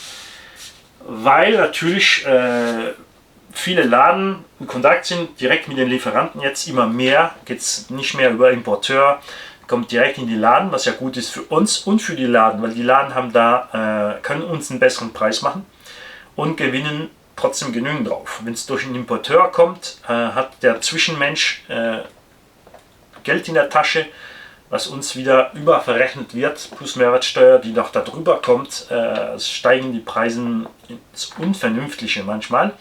weil natürlich viele Laden in Kontakt sind, direkt mit den Lieferanten jetzt immer mehr. Geht es nicht mehr über Importeur, kommt direkt in die Laden, was ja gut ist für uns und für die Laden, weil die Laden haben da, können uns einen besseren Preis machen und gewinnen trotzdem genügend drauf. Wenn es durch einen Importeur kommt, hat der Zwischenmensch Geld in der Tasche, was uns wieder überverrechnet wird, plus Mehrwertsteuer, die noch darüber kommt, steigen die Preise ins Unvernünftige manchmal.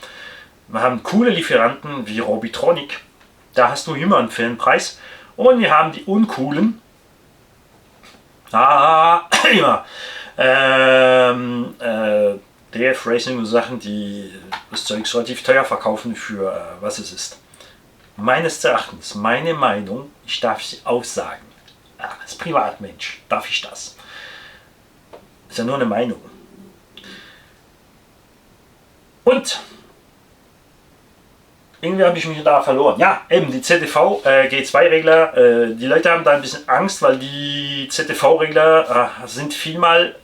Wir haben coole Lieferanten wie Robitronic, da hast du immer einen fairen Preis, und wir haben die uncoolen, DF Racing und Sachen, die das Zeug relativ teuer verkaufen für was es ist. Meines Erachtens, meine Meinung, ich darf sie aussagen. Als Privatmensch darf ich das. Ist ja nur eine Meinung. Und irgendwie habe ich mich da verloren. Ja, eben die ZTV G2-Regler. Die Leute haben da ein bisschen Angst, weil die ZTV-Regler sind vielmal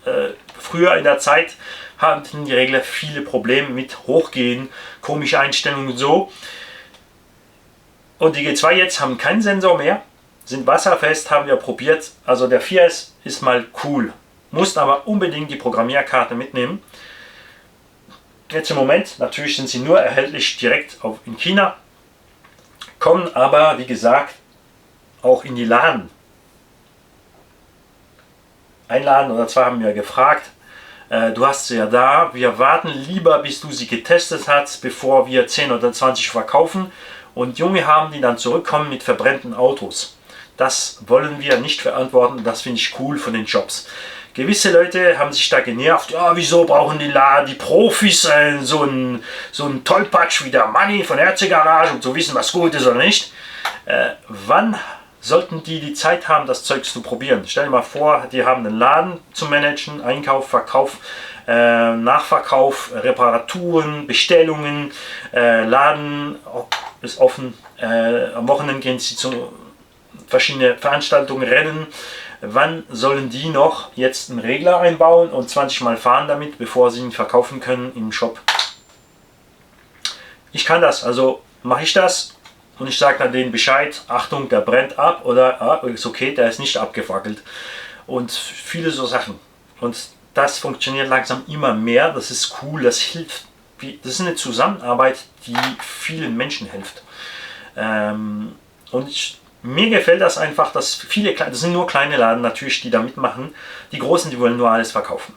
früher in der Zeit hatten die Regler viele Probleme mit Hochgehen, komische Einstellungen und so. Und die G2 jetzt haben keinen Sensor mehr, sind wasserfest, haben wir probiert. Also der 4S ist mal cool, musst aber unbedingt die Programmierkarte mitnehmen. Jetzt im Moment, natürlich sind sie nur erhältlich direkt in China, kommen aber, wie gesagt, auch in die Laden. Ein Laden oder zwei haben wir gefragt, du hast sie ja da, wir warten lieber, bis du sie getestet hast, bevor wir 10 oder 20 verkaufen. Und Junge haben, die dann zurückkommen mit verbrennten Autos. Das wollen wir nicht verantworten, das finde ich cool von den Jobs. Gewisse Leute haben sich da genervt, ja, wieso brauchen die Profis so einen Tollpatsch wie der Manni von RC Garage, um zu wissen, was gut ist oder nicht. Wann sollten die Zeit haben, das Zeug zu probieren? Stell dir mal vor, die haben einen Laden zu managen, Einkauf, Verkauf, Nachverkauf, Reparaturen, Bestellungen, Laden ist offen, am Wochenende gehen sie zu verschiedenen Veranstaltungen, Rennen. Wann sollen die noch jetzt einen Regler einbauen und 20 Mal fahren damit, bevor sie ihn verkaufen können im Shop? Ich kann das, also mache ich das und ich sage dann denen Bescheid, Achtung, der brennt ab oder ist okay, der ist nicht abgefackelt und viele so Sachen. Und das funktioniert langsam immer mehr, das ist cool, das hilft, das ist eine Zusammenarbeit, die vielen Menschen hilft. Mir gefällt das einfach, dass viele kleine, das sind nur kleine Laden natürlich, die da mitmachen. Die großen, die wollen nur alles verkaufen.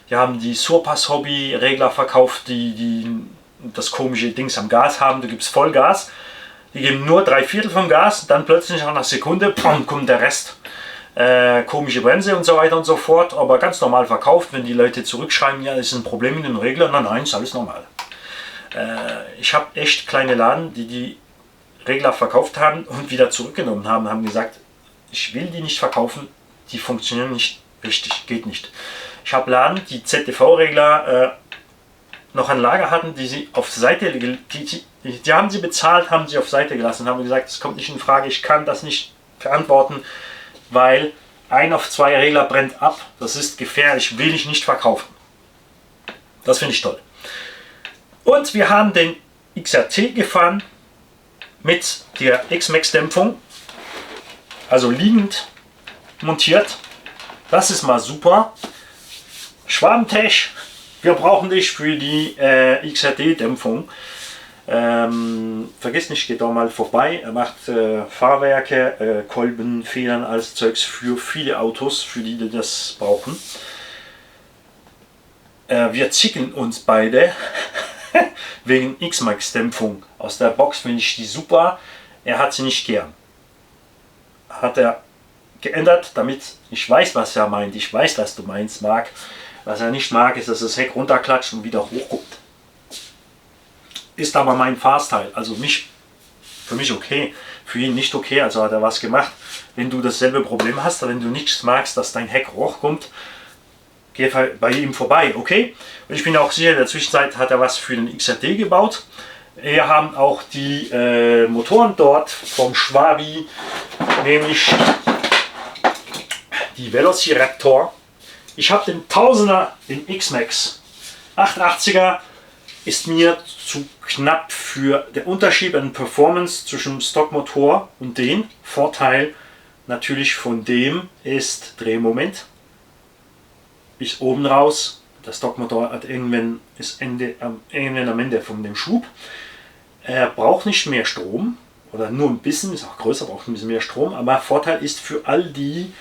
Die haben die Surpass Hobby Regler verkauft, die das komische Dings am Gas haben. Du gibst Vollgas, die geben nur 3/4 vom Gas, dann plötzlich nach einer Sekunde kommt der Rest. Komische Bremse und so weiter und so fort, aber ganz normal verkauft. Wenn die Leute zurückschreiben, ja, das ist ein Problem mit dem Regler, nein, ist alles normal. Ich habe echt kleine Laden, die Regler verkauft haben und wieder zurückgenommen haben gesagt, ich will die nicht verkaufen, die funktionieren nicht richtig, geht nicht. Ich habe Laden, die ZTV-Regler noch an Lager hatten, die sie auf Seite, die haben sie bezahlt, haben sie auf Seite gelassen, haben gesagt, das kommt nicht in Frage, ich kann das nicht verantworten, weil 1 auf 2 Regler brennt ab, das ist gefährlich, will ich nicht verkaufen. Das finde ich toll. Und wir haben den XRT gefahren, mit der X-Max Dämpfung. also liegend montiert. Das ist mal super. Schwabentech, wir brauchen dich für die XRD-Dämpfung. Vergiss nicht, geht doch mal vorbei. Er macht Fahrwerke, Kolben, Federn, alles Zeugs für viele Autos, für die das brauchen. Wir zicken uns beide wegen X-Max-Dämpfung. Aus der Box finde ich die super. Er hat sie nicht gern. Hat er geändert, damit ich weiß, was er meint. Ich weiß, was du meinst, Marc. Was er nicht mag, ist, dass das Heck runterklatscht und wieder hochguckt. Ist aber mein Fahrstil. Also für mich okay, für ihn nicht okay. Also hat er was gemacht. Wenn du dasselbe Problem hast, wenn du nichts magst, dass dein Heck hochkommt, geh bei ihm vorbei, okay? Und ich bin auch sicher, in der Zwischenzeit hat er was für den XRD gebaut. Wir haben auch die Motoren dort vom Schwabi, nämlich die Velociraptor. Ich habe den 1000er, den X-Max 880er, ist mir zu knapp für den Unterschied an Performance zwischen Stockmotor und den. Vorteil natürlich von dem ist Drehmoment. Ist oben raus. Der Stockmotor hat irgendwann am Ende von dem Schub. Er braucht nicht mehr Strom oder nur ein bisschen, ist auch größer, braucht ein bisschen mehr Strom. Aber Vorteil ist für all die,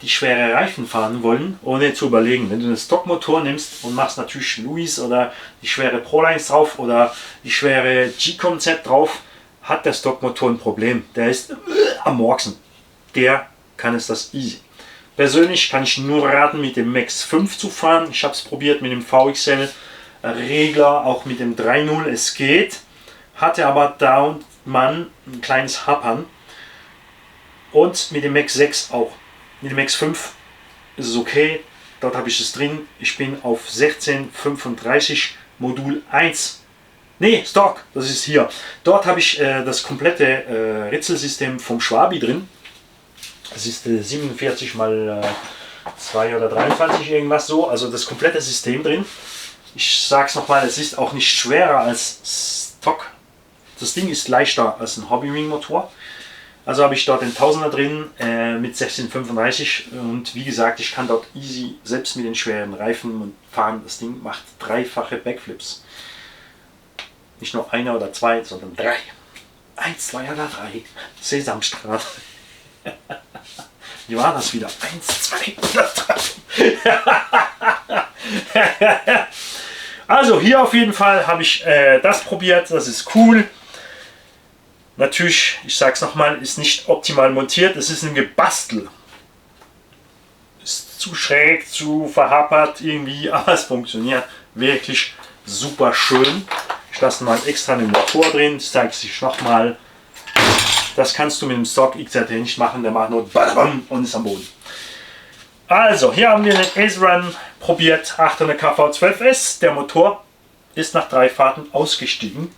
die schwere Reifen fahren wollen, ohne zu überlegen. Wenn du einen Stockmotor nimmst und machst natürlich Louis oder die schwere Prolines drauf oder die schwere G-Concept drauf, hat der Stockmotor ein Problem. Der ist am Morksen. Der kann es das easy. Persönlich kann ich nur raten, mit dem Max 5 zu fahren. Ich habe es probiert mit dem VXL Regler, auch mit dem 3.0. Es geht. Hatte aber da und man ein kleines Happern. Und mit dem Max 6 auch. Mit dem Max 5 ist es okay. Dort habe ich es drin. Ich bin auf 1635 Modul 1. Nee, Stock, das ist hier. Dort habe ich das komplette Ritzelsystem vom Schwabi drin. Das ist 47 mal 2 oder 23 irgendwas so, also das komplette System drin. Ich sage es nochmal, es ist auch nicht schwerer als Stock. Das Ding ist leichter als ein Hobby-Wing Motor. Also habe ich dort den 1000er drin mit 1635 und wie gesagt, ich kann dort easy, selbst mit den schweren Reifen fahren. Das Ding macht dreifache Backflips. Nicht nur einer oder zwei, sondern drei. 1, 2 oder 3. Sesamstraße. Wie war das wieder? 1, 2 oder 3. Also hier auf jeden Fall habe ich das probiert. Das ist cool. Natürlich, ich sage es nochmal, ist nicht optimal montiert. Es ist ein Gebastel. Ist zu schräg, zu verhappert irgendwie, aber es funktioniert wirklich super schön. Ich lasse mal extra einen Motor drin. Ich zeige es euch nochmal. Das kannst du mit dem Stock XRT nicht machen, der macht nur BAM und ist am Boden. Also, hier haben wir den Ace Run probiert, 800 kV12S. Der Motor ist nach 3 Fahrten ausgestiegen.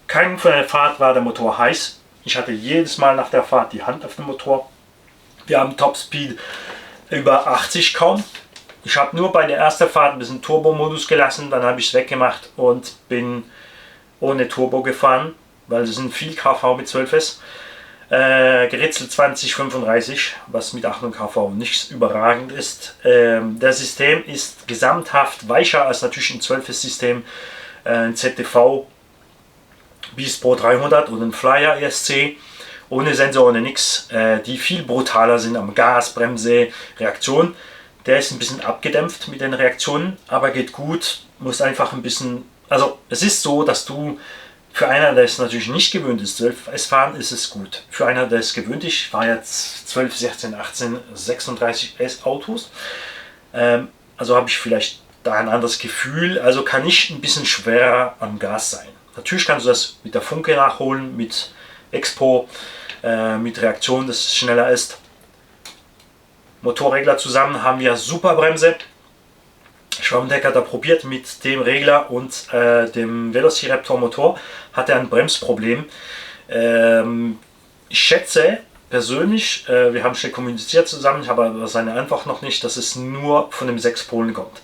Kein von der Fahrt war der Motor heiß. Ich hatte jedes Mal nach der Fahrt die Hand auf dem Motor. Wir haben Topspeed über 80 kaum. Ich habe nur bei der ersten Fahrt ein bisschen Turbo-Modus gelassen, dann habe ich es weggemacht und bin ohne Turbo gefahren, weil es sind viel kV mit 12S. Geritzelt 2035, was mit 800 kV nicht überragend ist. Das System ist gesamthaft weicher als natürlich ein 12S-System, ein ZTV Beast Pro 300 und ein Flyer ESC, ohne Sensor, ohne nix, die viel brutaler sind am Gas, Bremse, Reaktion. Der ist ein bisschen abgedämpft mit den Reaktionen, aber geht gut, muss einfach ein bisschen, also es ist so, dass du für einer, der es natürlich nicht gewöhnt ist, 12S fahren, ist es gut. Für einer, der es gewöhnt ist, ich fahre jetzt 12, 16, 18, 36S Autos, also habe ich vielleicht da ein anderes Gefühl, also kann ich ein bisschen schwerer am Gas sein. Natürlich kannst du das mit der Funke nachholen, mit Expo, mit Reaktion, dass es schneller ist. Motorregler zusammen haben wir super Bremse. Schwabentech hat er probiert mit dem Regler und dem Velociraptor Motor, hat er ein Bremsproblem. Ich schätze persönlich, wir haben schnell kommuniziert zusammen, ich habe aber seine Antwort noch nicht, dass es nur von dem 6 Polen kommt.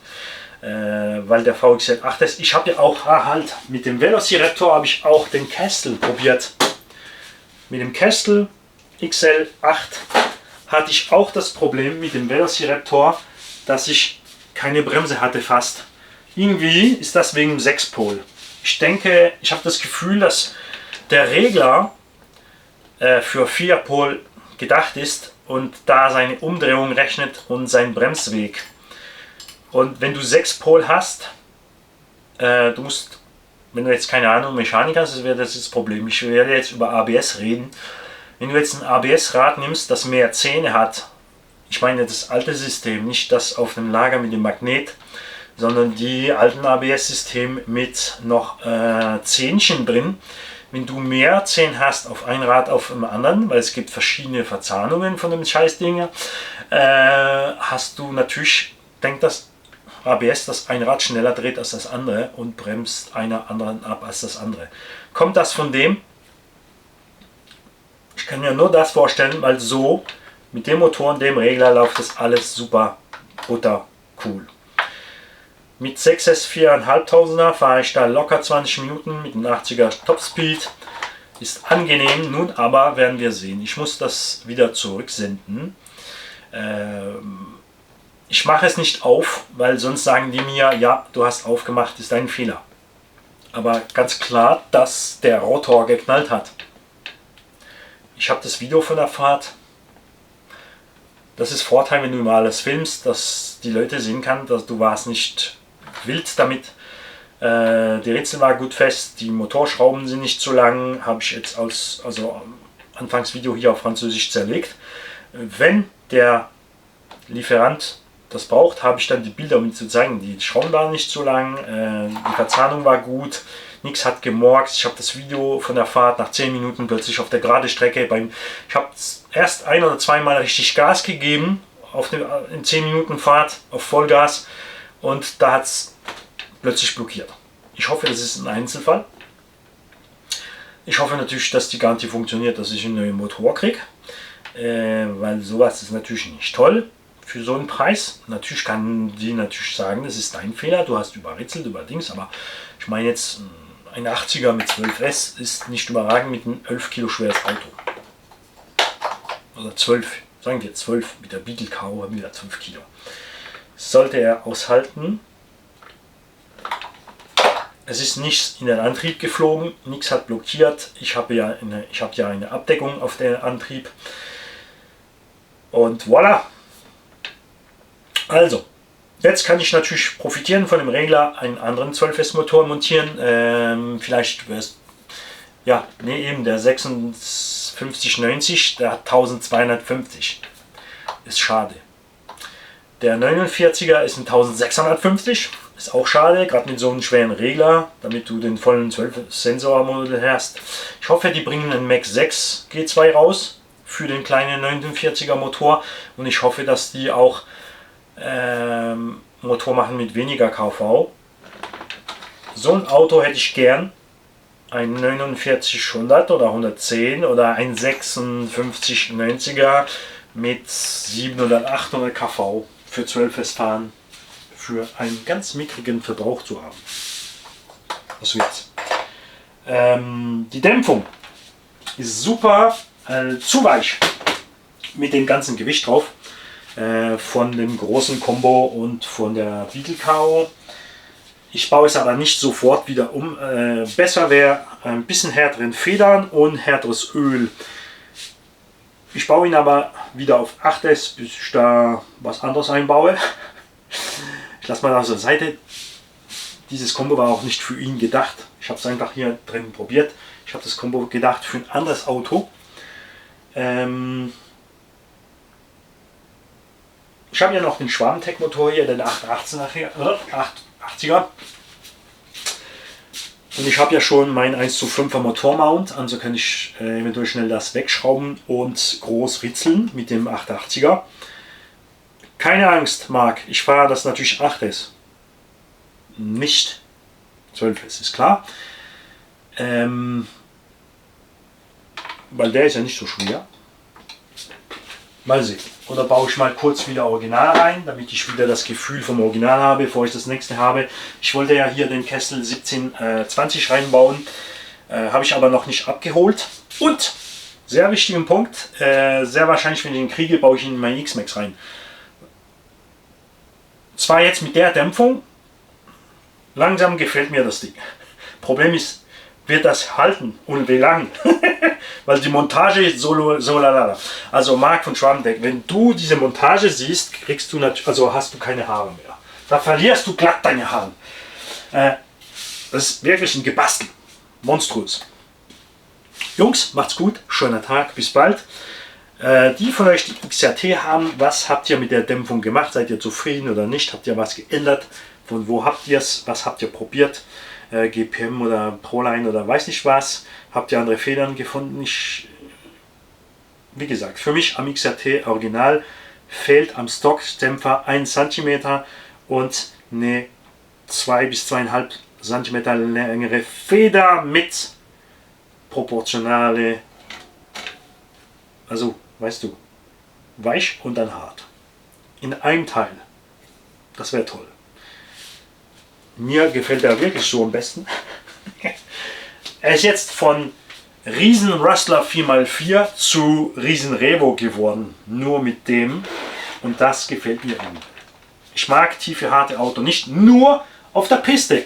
Weil der VXL 8 ist. Ich habe ja auch halt mit dem Velociraptor habe ich auch den Kestel probiert. Mit dem Kestel XL8 hatte ich auch das Problem mit dem Velociraptor, dass ich keine Bremse hatte fast. Irgendwie ist das wegen dem 6-Pol. Ich denke, ich habe das Gefühl, dass der Regler für 4-Pol gedacht ist und da seine Umdrehung rechnet und seinen Bremsweg. Und wenn du 6-Pol hast, du musst, wenn du jetzt keine Ahnung Mechanik hast, das wäre das Problem. Ich werde jetzt über ABS reden. Wenn du jetzt ein ABS-Rad nimmst, das mehr Zähne hat, ich meine das alte System, nicht das auf dem Lager mit dem Magnet, sondern die alten ABS-Systeme mit noch Zähnchen drin. Wenn du mehr Zähne hast auf ein Rad auf dem anderen, weil es gibt verschiedene Verzahnungen von dem Scheißding, hast du natürlich, denkt das ABS, dass ein Rad schneller dreht als das andere und bremst einer anderen ab als das andere. Kommt das von dem? Ich kann mir nur das vorstellen, weil so mit dem Motor und dem Regler läuft das alles super butter cool. Mit 6S 4.500er fahre ich da locker 20 Minuten mit einem 80er Topspeed. Ist angenehm, nun aber werden wir sehen. Ich muss das wieder zurücksenden. Ich mache es nicht auf, weil sonst sagen die mir, ja, du hast aufgemacht, ist ein Fehler. Aber ganz klar, dass der Rotor geknallt hat. Ich habe das Video von der Fahrt. Das ist Vorteil, wenn du mal alles filmst, dass die Leute sehen können, dass du warst nicht wild damit. Die Ritzel war gut fest, die Motorschrauben sind nicht zu lang, habe ich jetzt also Anfangsvideo hier auf Französisch zerlegt. Wenn der Lieferant das braucht, habe ich dann die Bilder, um zu zeigen. Die Schrauben waren nicht zu lang, die Verzahnung war gut, nichts hat gemorkst. Ich habe das Video von der Fahrt nach 10 Minuten plötzlich auf der gerade Strecke, ich habe erst ein- oder zweimal richtig Gas gegeben, in 10 Minuten Fahrt auf Vollgas und da hat es plötzlich blockiert. Ich hoffe, das ist ein Einzelfall. Ich hoffe natürlich, dass die Garantie funktioniert, dass ich einen neuen Motor kriege, weil sowas ist natürlich nicht toll. Für so einen Preis, natürlich kann die natürlich sagen, das ist dein Fehler, du hast überritzelt, über Dings, aber ich meine jetzt, ein 80er mit 12S ist nicht überragend mit einem 11 Kilo schweres Auto. Oder 12, sagen wir 12, mit der Beetle Cow haben wir 12 Kilo. Sollte er aushalten. Es ist nichts in den Antrieb geflogen, nichts hat blockiert. Ich habe ja eine Abdeckung auf den Antrieb. Und voilà! Also, jetzt kann ich natürlich profitieren von dem Regler, einen anderen 12S Motor montieren. Vielleicht wäre es, ja, nee, eben der 5690, der hat 1250. Ist schade. Der 49er ist ein 1650, ist auch schade, gerade mit so einem schweren Regler, damit du den vollen 12-Sensor-Modell hast. Ich hoffe, die bringen einen Max 6 G2 raus für den kleinen 49er Motor und ich hoffe, dass die auch Motor machen mit weniger KV. So ein Auto hätte ich gern, ein 4900 oder 110 oder ein 5690er mit 700, 800 kV für 12 fahren, für einen ganz mickrigen Verbrauch zu haben. Was wird's? Die Dämpfung ist super zu weich mit dem ganzen Gewicht drauf. Von dem großen Combo und von der Beetle Cow. Ich baue es aber nicht sofort wieder um. Besser wäre ein bisschen härteren Federn und härteres Öl. Ich baue ihn aber wieder auf 8S, bis ich da was anderes einbaue. Ich lasse mal das zur Seite. Dieses Combo war auch nicht für ihn gedacht. Ich habe es einfach hier drin probiert. Ich habe das Combo gedacht für ein anderes Auto. Ich habe ja noch den Schwabentech-Motor hier, den 880er. Und ich habe ja schon meinen 1:5er Motormount, also kann ich eventuell schnell das wegschrauben und groß ritzeln mit dem 880er. Keine Angst, Marc, ich fahre das natürlich 8S. Nicht 12S, ist klar. Weil der ist ja nicht so schwer. Mal sehen. Oder baue ich mal kurz wieder Original rein, damit ich wieder das Gefühl vom Original habe, bevor ich das nächste habe. Ich wollte ja hier den Kessel 1720 reinbauen, habe ich aber noch nicht abgeholt. Und Sehr wichtigen Punkt. Sehr wahrscheinlich, wenn ich ihn kriege, baue ich ihn in meinen X-Max rein. Zwar jetzt mit der Dämpfung, langsam gefällt mir das Ding. Problem ist, wird das halten und wie lang? Weil die Montage ist so lalala. Also Marc von Schwammdeck, wenn du diese Montage siehst, kriegst du also hast du keine Haare mehr. Da verlierst du glatt deine Haare. Das ist wirklich ein Gebastel. Monströs. Jungs, macht's gut. Schöner Tag. Bis bald. Die von euch, die XRT haben, was habt ihr mit der Dämpfung gemacht? Seid ihr zufrieden oder nicht? Habt ihr was geändert? Von wo habt ihr es? Was habt ihr probiert? GPM oder Proline oder weiß nicht was? Habt ihr andere Federn gefunden? Wie gesagt, für mich am XRT Original fehlt am Stockdämpfer 1 cm und eine 2 bis 2,5 cm längere Feder mit proportionale, also weißt du, weich und dann hart. In einem Teil. Das wäre toll. Mir gefällt er wirklich so am besten. Er ist jetzt von Riesen Rustler 4x4 zu Riesen Revo geworden. Nur mit dem. Und das gefällt mir immer. Ich mag tiefe, harte Autos. Nicht nur auf der Piste.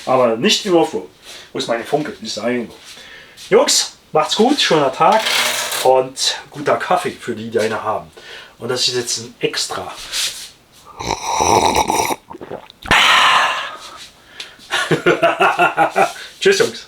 Aber nicht im Offroad. Wo ist meine Funke? Die ist da irgendwo. Jungs, macht's gut. Schöner Tag. Und guter Kaffee für die, die eine haben. Und das ist jetzt ein Extra. Tschüss, Jungs.